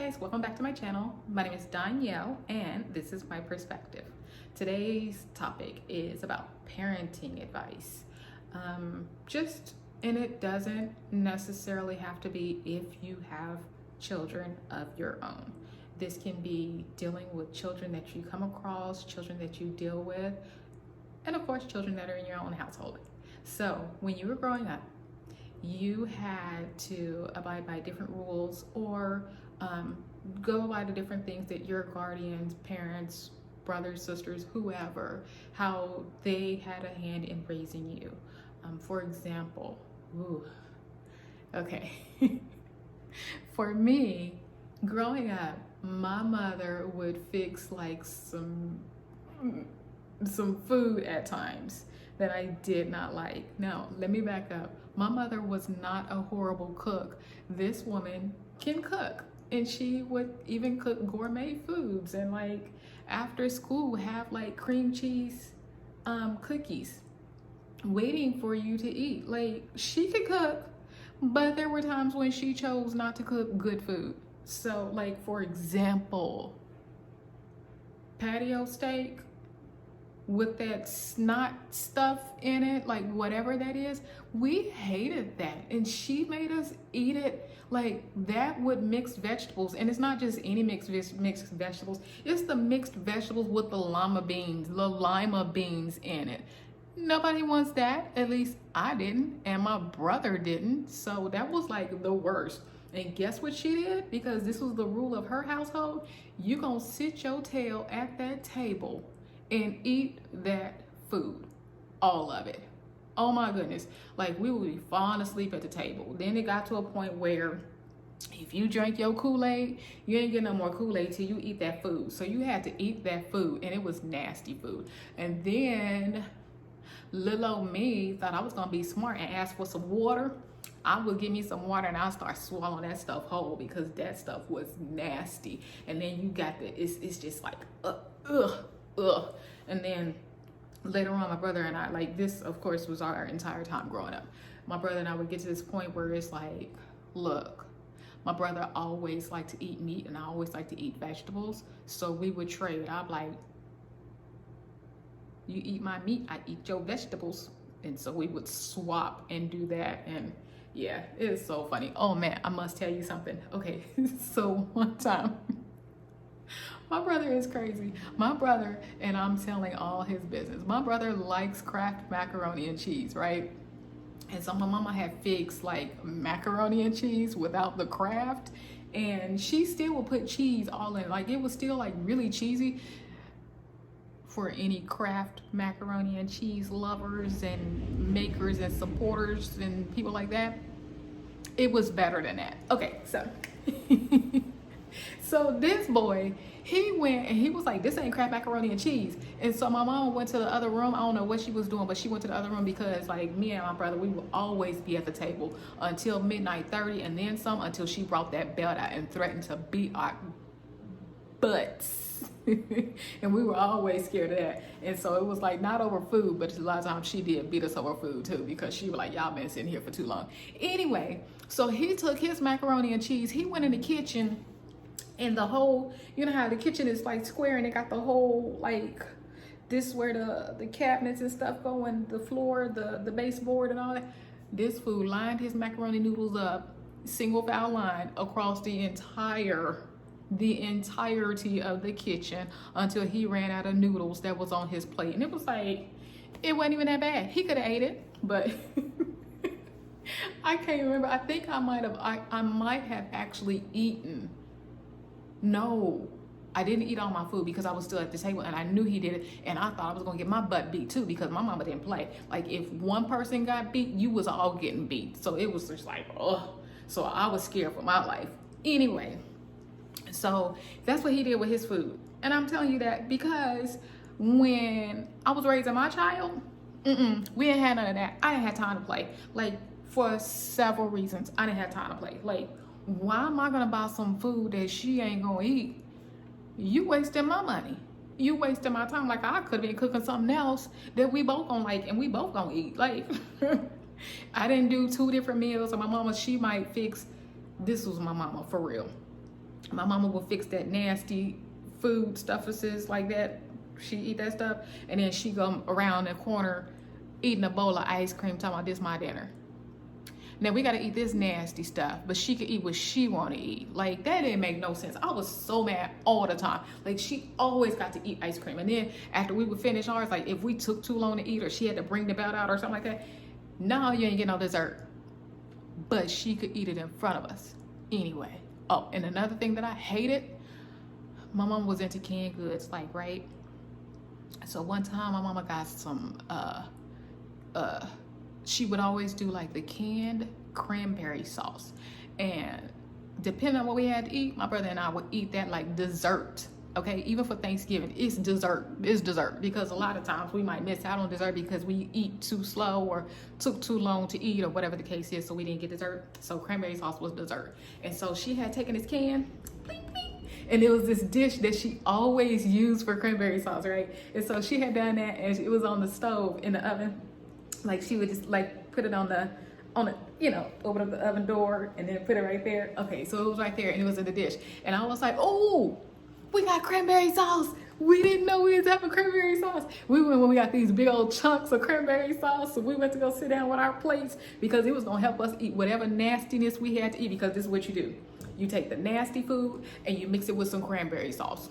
guys, welcome back to my channel. My name is Danielle and this is my perspective. Today's topic is about parenting advice. And it doesn't necessarily have to be if you have children of your own. This can be dealing with children that you come across, children that you deal with, and of course children that are in your own household. So when you were growing up, you had to abide by different rules or go by the different things that your guardians, parents, brothers, sisters, whoever, how they had a hand in raising you. For example, for me, growing up, my mother would fix like some food at times that I did not like. Now, let me back up. My mother was not a horrible cook. This woman can cook, and she would even cook gourmet foods, and like after school have like cream cheese cookies waiting for you to eat. Like, she could cook, but there were times when she chose not to cook good food. So like, for example, patio steak with that snot stuff in it, like whatever that is, we hated that, and she made us eat it like that with mixed vegetables. And it's not just any mixed vegetables, it's the mixed vegetables with the lima beans in it. Nobody wants that. At least I didn't, and my brother didn't. So that was like the worst. And guess what she did? Because this was the rule of her household, you gonna sit your tail at that table and eat that food, all of it. Oh my goodness. Like, we would be falling asleep at the table. Then it got to a point where if you drank your Kool-Aid, you ain't get no more Kool-Aid till you eat that food. So you had to eat that food, and it was nasty food. And then little old me thought I was gonna be smart and ask for some water. I would give me some water and I'll start swallowing that stuff whole because that stuff was nasty. And then you got it's just like, ugh. And then later on, my brother and I, like, this of course was our entire time growing up, my brother and I would get to this point where it's like, look, my brother always liked to eat meat and I always like to eat vegetables, so we would trade. I'm like, you eat my meat, I eat your vegetables. And so we would swap and do that. And yeah, it is so funny. Oh man, I must tell you something. Okay, so one time, my brother is crazy. My brother, and I'm telling all his business, my brother likes Kraft macaroni and cheese, right? And so my mama had fixed like macaroni and cheese without the Kraft, and she still would put cheese all in. Like, it was still like really cheesy. For any Kraft macaroni and cheese lovers and makers and supporters and people like that, it was better than that. Okay, so so this boy, he went and he was like, this ain't Kraft macaroni and cheese. And so my mom went to the other room. I don't know what she was doing, but she went to the other room because like me and my brother, we would always be at the table until midnight 30 and then some, until she brought that belt out and threatened to beat our butts. And we were always scared of that. And so it was like, not over food, but a lot of times she did beat us over food too, because she was like, y'all been sitting here for too long. Anyway, so he took his macaroni and cheese, he went in the kitchen, and the whole, you know how the kitchen is like square and it got the whole, like, this where the cabinets and stuff go, and the floor, the baseboard and all that. This fool lined his macaroni noodles up, single file line across the entirety of the kitchen until he ran out of noodles that was on his plate. And it was like, it wasn't even that bad. He could have ate it, but I can't remember. I think I might have actually eaten. No, I didn't eat all my food because I was still at the table and I knew he did it, and I thought I was gonna get my butt beat too because my mama didn't play. Like, if one person got beat, you was all getting beat. So it was just like, oh. So I was scared for my life. Anyway, so that's what he did with his food. And I'm telling you that because when I was raising my child, we didn't have none of that. I didn't have time to play. Like, for several reasons, I didn't have time to play. Like, why am I gonna buy some food that she ain't gonna eat? You wasting my money. You wasting my time. Like, I could have been cooking something else that we both gonna like and we both gonna eat. Like, I didn't do 2 different meals. And my mama, she might fix, this was my mama for real. My mama would fix that nasty food stuffuses like that. She eat that stuff, and then she go around the corner eating a bowl of ice cream, talking about this my dinner. Now we gotta eat this nasty stuff, but she could eat what she wanna eat. Like, that didn't make no sense. I was so mad all the time. Like, she always got to eat ice cream. And then after we would finish ours, like if we took too long to eat or she had to bring the belt out or something like that, no, you ain't getting no dessert. But she could eat it in front of us anyway. Oh, and another thing that I hated, my mom was into canned goods, like, right? So one time my mama got some, she would always do like the canned cranberry sauce. And depending on what we had to eat, my brother and I would eat that like dessert. Okay, even for Thanksgiving, it's dessert. It's dessert, because a lot of times we might miss out on dessert because we eat too slow or took too long to eat or whatever the case is, so we didn't get dessert. So cranberry sauce was dessert. And so she had taken this can, bleep, bleep, and it was this dish that she always used for cranberry sauce, right? And so she had done that, and it was on the stove in the oven. Like, she would just like put it on the, you know, open up the oven door and then put it right there. Okay, so it was right there and it was in the dish. And I was like, oh, we got cranberry sauce. We didn't know we was having cranberry sauce. We went when we got these big old chunks of cranberry sauce. So we went to go sit down with our plates because it was gonna help us eat whatever nastiness we had to eat, because this is what you do. You take the nasty food and you mix it with some cranberry sauce.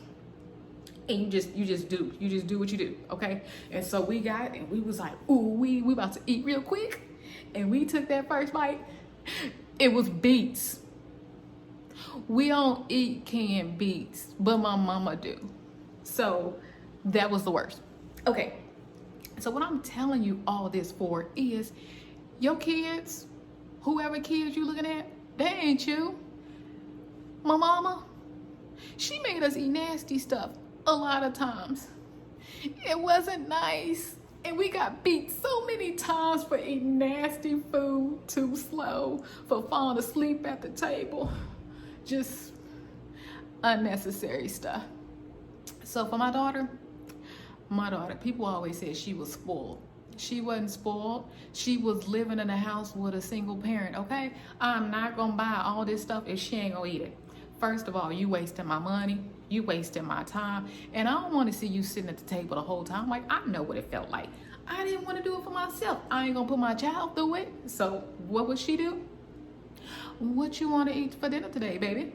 And you just do what you do, okay? And so we got it and we was like, ooh, we about to eat real quick. And we took that first bite. It was beets. We don't eat canned beets, but my mama do. So that was the worst. Okay, so what I'm telling you all this for is your kids, whoever kids you looking at, they ain't you. My mama, she made us eat nasty stuff a lot of times. It wasn't nice. And we got beat so many times for eating nasty food too slow, for falling asleep at the table. Just unnecessary stuff. So for my daughter, people always said she was spoiled. She wasn't spoiled. She was living in a house with a single parent, okay? I'm not gonna buy all this stuff if she ain't gonna eat it. First of all, you wasting my money, you wasting my time, and I don't want to see you sitting at the table the whole time. Like, I know what it felt like. I didn't want to do it for myself. I ain't gonna put my child through it. So what would she do? What you want to eat for dinner today, baby?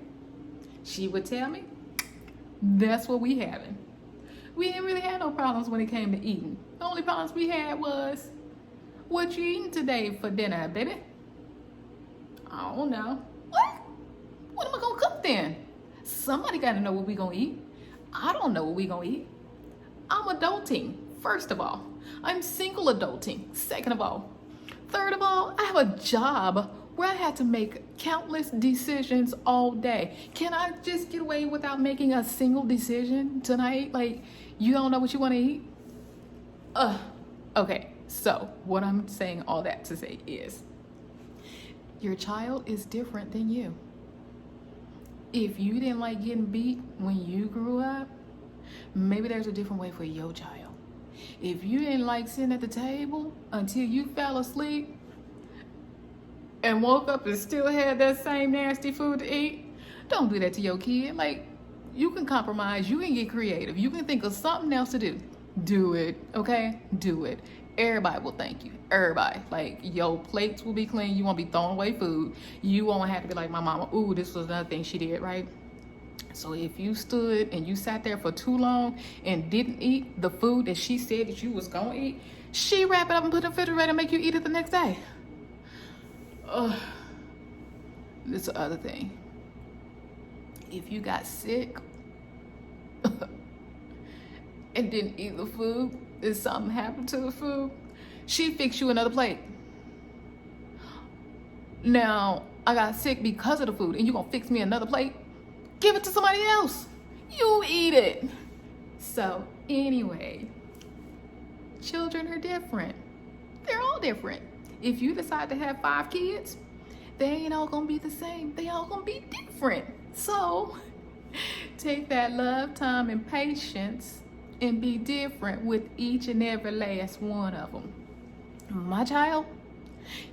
She would tell me, that's what we having. We didn't really have no problems when it came to eating. The only problems we had was, what you eating today for dinner, baby? I don't know. What am I gonna cook then? Somebody gotta know what we gonna eat. I don't know what we gonna eat. I'm adulting, first of all. I'm single adulting, second of all. Third of all, I have a job where I had to make countless decisions all day. Can I just get away without making a single decision tonight? Like, you don't know what you wanna eat? Okay, so what I'm saying all that to say is, your child is different than you. If you didn't like getting beat when you grew up, maybe there's a different way for your child. If you didn't like sitting at the table until you fell asleep and woke up and still had that same nasty food to eat, don't do that to your kid. Like, you can compromise, you can get creative, you can think of something else to do. Do it, okay? Do it. Everybody will thank you. Everybody. Like, your plates will be clean. You won't be throwing away food. You won't have to be like my mama. Ooh, this was another thing she did, right? So if you stood and you sat there for too long and didn't eat the food that she said that you was gonna eat, she wrap it up and put it in the refrigerator and make you eat it the next day. This is the other thing. If you got sick and didn't eat the food, if something happened to the food, she fix you another plate. Now, I got sick because of the food and you gonna fix me another plate? Give it to somebody else. You eat it. So anyway, children are different. They're all different. If you decide to have 5 kids, they ain't all gonna be the same. They all gonna be different. So take that love, time, and patience and be different with each and every last one of them. My child,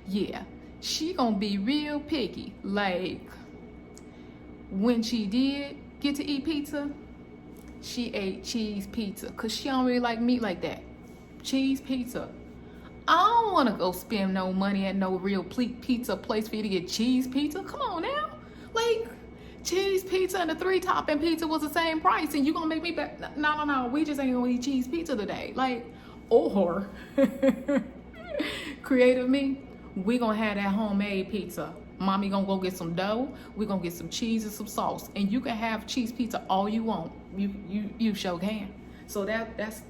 yeah, she gonna be real picky. Like, when she did get to eat pizza, she ate cheese pizza because she don't really like meat like that. Cheese pizza. I don't want to go spend no money at no real pizza place for you to get cheese pizza. Come on now. Like, cheese pizza and the 3-topping pizza was the same price, and you gonna make me back? No. We just ain't gonna eat cheese pizza today. Like, or creative me, we gonna have that homemade pizza. Mommy gonna go get some dough. We gonna get some cheese and some sauce, and you can have cheese pizza all you want. You sure can. So that's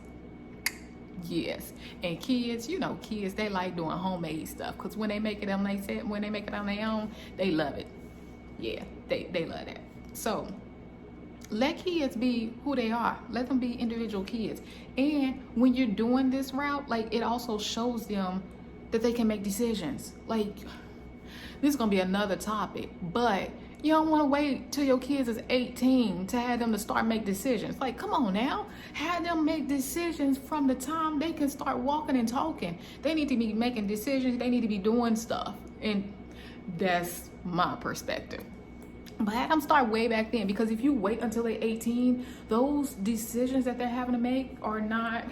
yes. And kids, you know, kids, they like doing homemade stuff because when they make it on their own, they love it. Yeah, they love that. So let kids be who they are. Let them be individual kids. And when you're doing this route, like, it also shows them that they can make decisions. Like, this is gonna be another topic, but you don't want to wait till your kids is 18 to have them to start make decisions. Like, come on now, have them make decisions from the time they can start walking and talking. They need to be making decisions. They need to be doing stuff, and that's my perspective. But have them start way back then, because if you wait until they're 18, those decisions that they're having to make are not.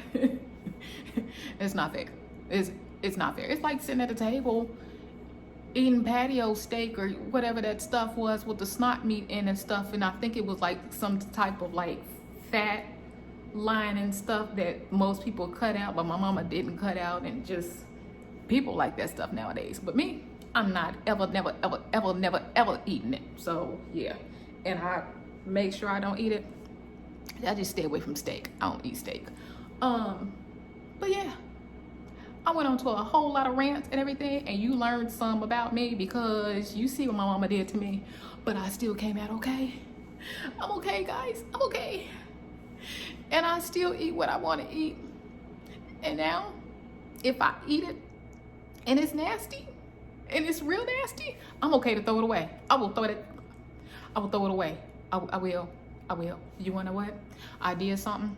It's not fair. It's not fair. It's like sitting at the table eating patio steak or whatever that stuff was with the snot meat in and stuff, and I think it was like some type of like fat line and stuff that most people cut out, but my mama didn't cut out, and just people like that stuff nowadays. But me, I'm not never eating it. So yeah, and I make sure I don't eat it. I just stay away from steak. I don't eat steak. But yeah, I went on to a whole lot of rants and everything, and you learned some about me because you see what my mama did to me, but I still came out okay. I'm okay, guys. I'm okay. And I still eat what I want to eat. And now, if I eat it and it's nasty, and it's real nasty, I'm okay to throw it away. I will throw it away. I will. You wanna know what? I did something.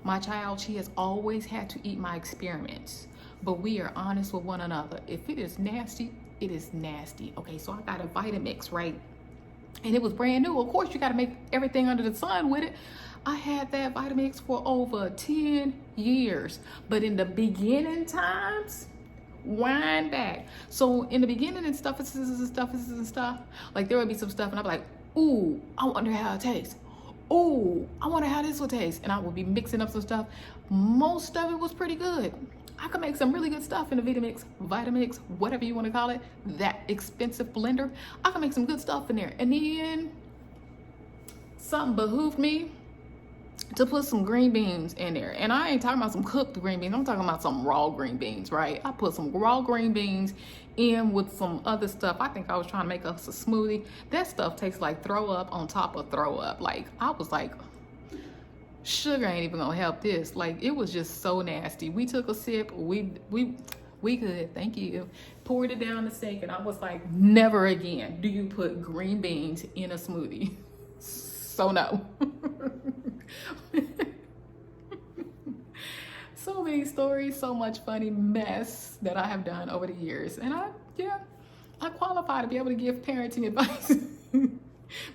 My child, she has always had to eat my experiments. But we are honest with one another. If it is nasty, it is nasty. Okay, so I got a Vitamix, right? And it was brand new. Of course, you got to make everything under the sun with it. I had that Vitamix for over 10 years. But in the beginning times, wind back. So in the beginning and stuff, like there would be some stuff and I'd be like, ooh, I wonder how it tastes. Ooh, I wonder how this will taste. And I would be mixing up some stuff. Most of it was pretty good. I could make some really good stuff in the Vitamix, whatever you want to call it, that expensive blender. I can make some good stuff in there. And then something behooved me to put some green beans in there. And I ain't talking about some cooked green beans. I'm talking about some raw green beans, right? I put some raw green beans in with some other stuff. I think I was trying to make us a smoothie. That stuff tastes like throw up on top of throw up. Like, I was like, sugar ain't even gonna help this. Like, it was just so nasty. We took a sip. We could, thank you. Poured it down the sink, and I was like, never again do you put green beans in a smoothie. So no. So many stories, so much funny mess that I have done over the years. And I qualify to be able to give parenting advice.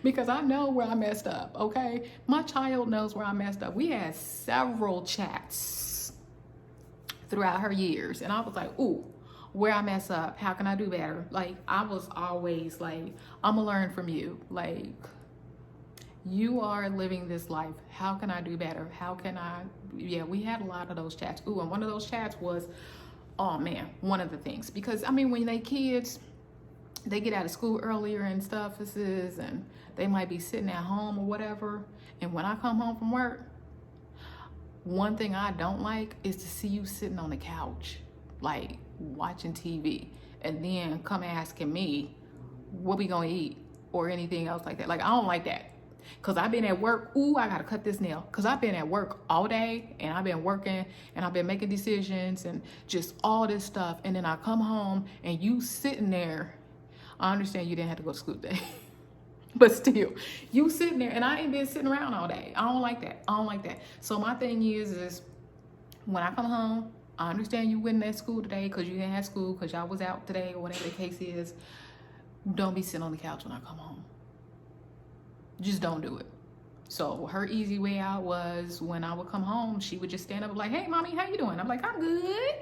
Because I know where I messed up, okay? My child knows where I messed up. We had several chats throughout her years, and I was like, ooh, where I mess up, how can I do better? Like, I was always like, I'm gonna learn from you. Like, you are living this life. How can I do better? How can I, yeah, we had a lot of those chats. Ooh, and one of those chats was, oh man, one of the things. Because, I mean, when they kids, they get out of school earlier and stuff, and they might be sitting at home or whatever. And when I come home from work, one thing I don't like is to see you sitting on the couch, like watching TV, and then come asking me, what we gonna eat or anything else like that. Like, I don't like that. Cause I've been at work, ooh, I gotta cut this nail. Cause I've been at work all day, and I've been working, and I've been making decisions and just all this stuff. And then I come home and you sitting there. I understand you didn't have to go to school today, but still, you sitting there, and I ain't been sitting around all day. I don't like that. I don't like that. So my thing is when I come home, I understand you went at school today because you didn't have school because y'all was out today or whatever the case is. Don't be sitting on the couch when I come home. Just don't do it. So her easy way out was when I would come home, she would just stand up and be like, hey, mommy, how you doing? I'm like, I'm good.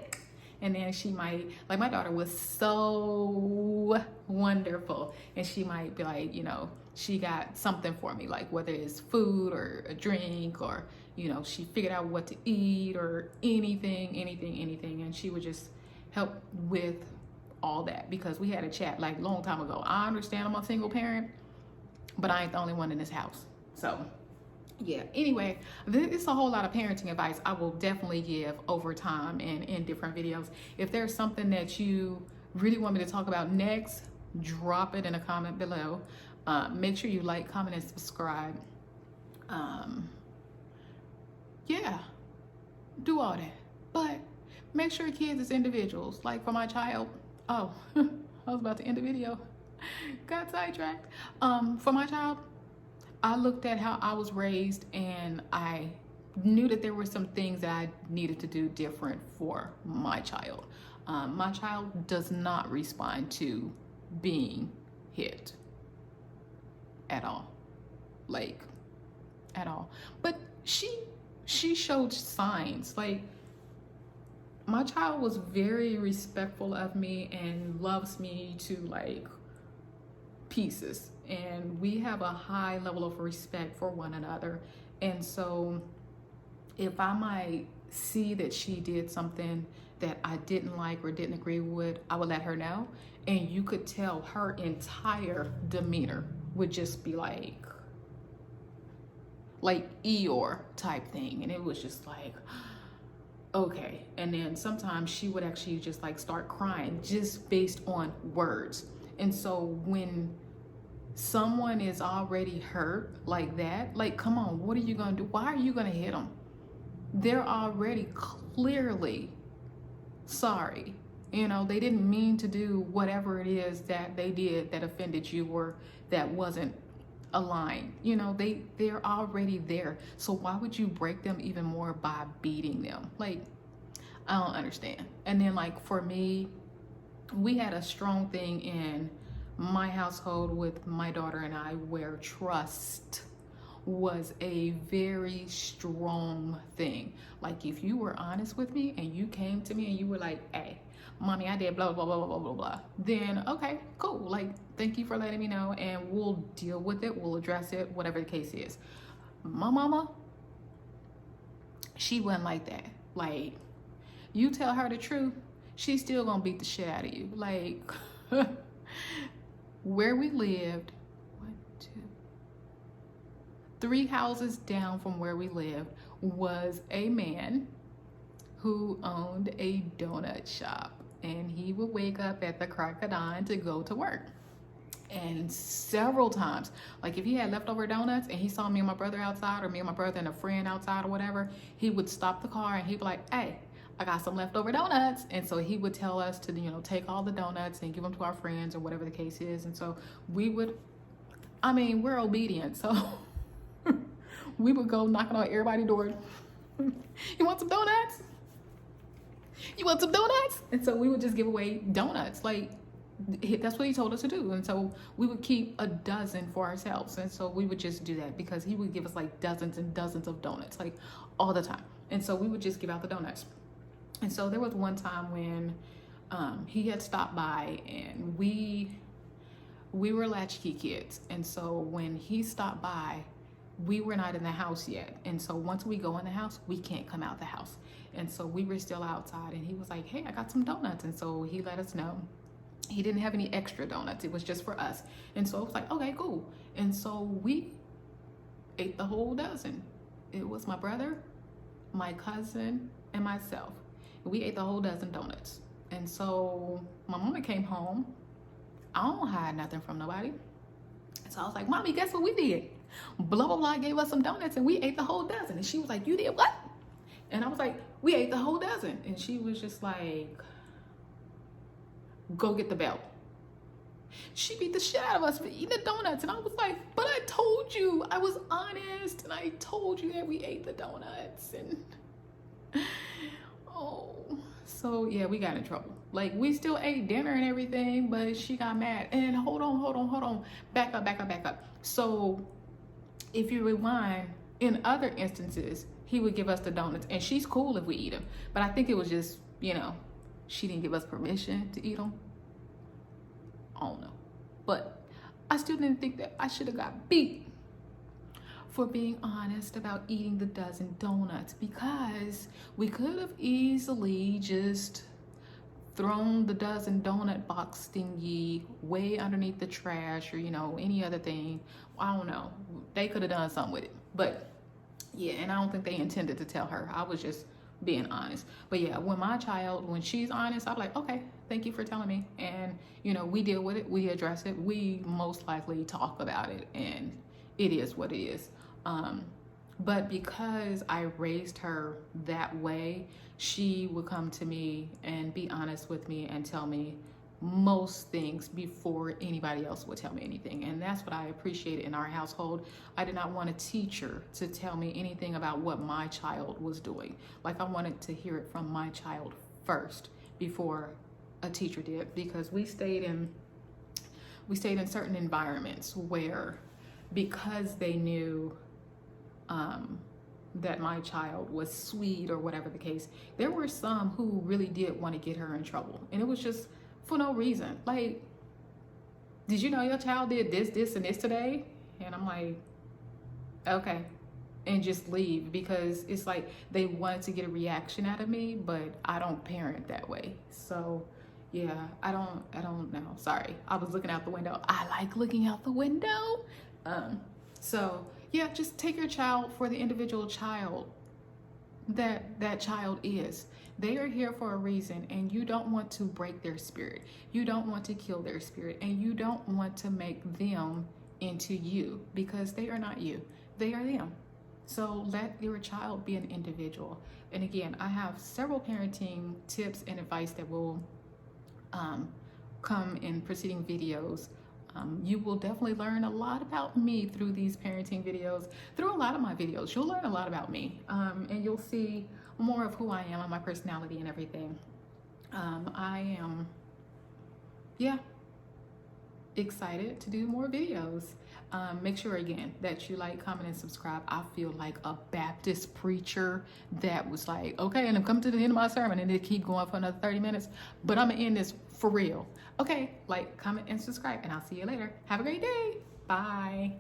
And then she might, like my daughter was so wonderful. And she might be like, you know, she got something for me, like whether it's food or a drink or, you know, she figured out what to eat or anything. And she would just help with all that because we had a chat like a long time ago. I understand I'm a single parent, but I ain't the only one in this house. So yeah, anyway, it's a whole lot of parenting advice I will definitely give over time and in different videos. If there's something that you really want me to talk about next, drop it in a comment below. Make sure you like, comment, and subscribe. Yeah, do all that. But make sure kids is individuals. Like for my child, oh, I was about to end the video. Got sidetracked. For my child, I looked at how I was raised and I knew that there were some things that I needed to do different for my child. My child does not respond to being hit at all, like at all. But she showed signs. Like my child was very respectful of me and loves me to like pieces, and we have a high level of respect for one another. And so if I might see that she did something that I didn't like or didn't agree with, I would let her know. And you could tell her entire demeanor would just be like Eeyore type thing. And it was just like, okay. And then sometimes she would actually just like start crying just based on words. And so when someone is already hurt like that, like, come on, what are you gonna do? Why are you gonna hit them? They're already clearly sorry. You know, they didn't mean to do whatever it is that they did that offended you or that wasn't aligned. You know, they're already there. So why would you break them even more by beating them? Like, I don't understand. And then like for me, we had a strong thing in my household with my daughter and I where trust was a very strong thing. Like if you were honest with me and you came to me and you were like, hey, mommy, I did blah, blah, blah, blah, blah, blah, then okay, cool. Like, thank you for letting me know and we'll deal with it. We'll address it, whatever the case is. My mama, she wasn't like that. Like, you tell her the truth, she's still gonna beat the shit out of you. Like, where we lived, 3 houses down from where we lived was a man who owned a donut shop, and he would wake up at the crack of dawn to go to work. And several times, like if he had leftover donuts and he saw me and my brother outside, or me and my brother and a friend outside or whatever, he would stop the car and he'd be like, hey, I got some leftover donuts. And so he would tell us to, you know, take all the donuts and give them to our friends or whatever the case is. And so we would, I mean, we're obedient. So we would go knocking on everybody's door. You want some donuts? You want some donuts? And so we would just give away donuts. Like, that's what he told us to do. And so we would keep a dozen for ourselves. And so we would just do that because he would give us like dozens and dozens of donuts, like all the time. And so we would just give out the donuts. And so there was one time when he had stopped by, and we were latchkey kids. And so when he stopped by, we were not in the house yet. And so once we go in the house, we can't come out the house. And so we were still outside, and he was like, hey, I got some donuts. And so he let us know. He didn't have any extra donuts. It was just for us. And so it was like, okay, cool. And so we ate the whole dozen. It was my brother, my cousin, and myself. We ate the whole dozen donuts. And so my mama came home. I don't hide nothing from nobody. So I was like, mommy, guess what we did? Blah, blah, blah gave us some donuts and we ate the whole dozen. And she was like, you did what? And I was like, we ate the whole dozen. And she was just like, go get the belt. She beat the shit out of us for eating the donuts. And I was like, but I told you, I was honest. And I told you that we ate the donuts. And oh, so yeah, we got in trouble. Like, we still ate dinner and everything, but she got mad. And hold on. Back up. So if you rewind, in other instances, he would give us the donuts, and she's cool if we eat them. But I think it was just, she didn't give us permission to eat them. I don't know. But I still didn't think that I should have got beat for being honest about eating the dozen donuts, because we could have easily just thrown the dozen donut box thingy way underneath the trash, or any other thing. I don't know. They could have done something with it. But yeah, and I don't think they intended to tell her. I was just being honest. But yeah, when she's honest, I'm like, okay, thank you for telling me. And we deal with it, we address it, we most likely talk about it, and it is what it is. But because I raised her that way, she would come to me and be honest with me and tell me most things before anybody else would tell me anything. And that's what I appreciate in our household. I did not want a teacher to tell me anything about what my child was doing. Like, I wanted to hear it from my child first before a teacher did, because we stayed in certain environments where, because they knew that my child was sweet or whatever the case, there were some who really did want to get her in trouble. And it was just for no reason. Like, did you know your child did this, and this today? And I'm like, okay. And just leave, because it's like they wanted to get a reaction out of me, but I don't parent that way. So yeah, I don't know. Sorry. I was looking out the window. I like looking out the window. So yeah, just take your child for the individual child that child is. They are here for a reason, and you don't want to break their spirit. You don't want to kill their spirit, and you don't want to make them into you, because they are not you. They are them. So let your child be an individual. And again, I have several parenting tips and advice that will come in preceding videos. You will definitely learn a lot about me through these parenting videos. Through a lot of my videos, you'll learn a lot about me, and you'll see more of who I am and my personality and everything. I am, excited to do more videos. Make sure again that you like, comment, and subscribe. I feel like a Baptist preacher that was like, okay, and I'm coming to the end of my sermon, and it keep going for another 30 minutes, but I'm gonna end this for real. Okay, like, comment, and subscribe, and I'll see you later. Have a great day. Bye.